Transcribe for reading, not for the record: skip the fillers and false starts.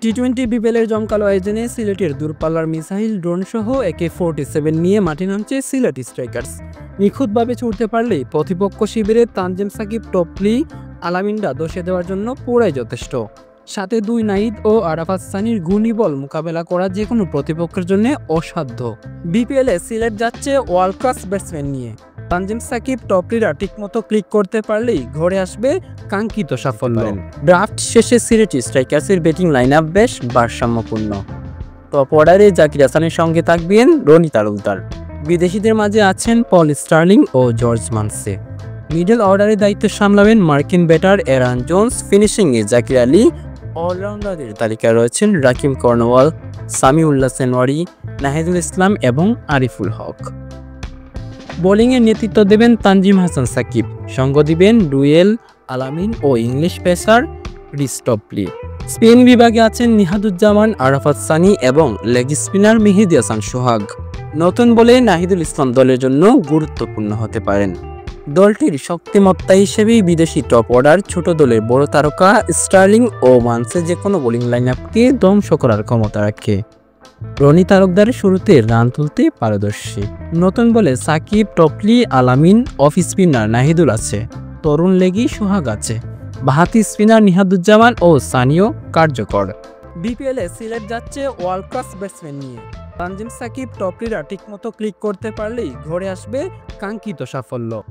টি-20 বিপিএলের জমকালো আয়োজনে সিলেটের দূরপাল্লার মিসাইল ড্রোন সহ AK-47 নিয়ে মাঠে নামছে সিলেট স্ট্রাইকার্স। নিখুঁতভাবে ছুটতে পারলেই প্রতিপক্ষ শিবিরের তানজিম সাকিব, টপলি, আলামিনরা দোষে দেওয়ার জন্য পুরাই যথেষ্ট। সাথে দুই নাহিদ ও আরাফাত সানির ঘূর্ণিবল মোকাবেলা করা যে কোনো প্রতিপক্ষের জন্য অসাধ্য। বিপিএলে সিলেট যাচ্ছে ওয়ার্ল্ড ক্লাস ব্যাটসম্যান নিয়ে। তানজিম সাকিব, টপলিরা ঠিকমতো ক্লিক করতে পারলেই ঘরে আসবে কাঙ্ক্ষিত সাফল্য। ড্রাফট শেষে সিলেট স্ট্রাইকার্সের ব্যাটিং লাইন আপ বেশ ভারসাম্যপূর্ণ। টপ অর্ডারে জাকির হাসানের সঙ্গে থাকবেন রনি তালুকদার। বিদেশিদের মাঝে আছেন পল স্টার্লিং ও জর্জ মানসে। মিডল অর্ডারে দায়িত্ব সামলাবেন মার্কিন ব্যাটার এরান জোন্স। ফিনিশিংয়ে জাকির আলী। অলরাউন্ডারদের তালিকায় রয়েছেন রাকিম কর্নওয়াল, সামিউল্লাহ সেনওয়ারি, নাহিদুল ইসলাম এবং আরিফুল হক। বোলিংয়ের নেতৃত্ব দেবেন তানজিম হাসান সাকিব, সঙ্গ দিবেন ডুয়েল, আলামিন ও English pacer Reece Topley. Spin বিভাগে আছেন নিহাদুজ্জামান, আরাফাত সানি এবং লেগ স্পিনার মেহেদী হাসান সোহাগ। নতুন বলে নাহিদুল ইসলাম দলের জন্য গুরুত্বপূর্ণ হতে পারেন। দলটির শক্তিমত্তা হিসেবেই বিদেশি টপ অর্ডার, ছোট দলের বড় তারকা স্টার্লিং ও মানসে যে কোনো বোলিং লাইন আপকে ধ্বংস করার ক্ষমতা রাখে। রনি তালুকদারের শুরুতে রান তুলতে পারদর্শী। নতুন বলে সাকিব, টপলি, আলামিন, অফ স্পিনার নাহিদুল আছে, তরুণ লেগি সোহাগ আছে, বাহাতি স্পিনার নিহাদুজ্জামান ও সানিও কার্যকর। বিপিএলে সিলেট যাচ্ছে ওয়ার্ল্ড ক্লাস ব্যাটসম্যান নিয়ে। তানজিম সাকিব, টপলিরা ঠিকমতো ক্লিক করতে পারলেই ঘরে আসবে কাঙ্ক্ষিত সাফল্য।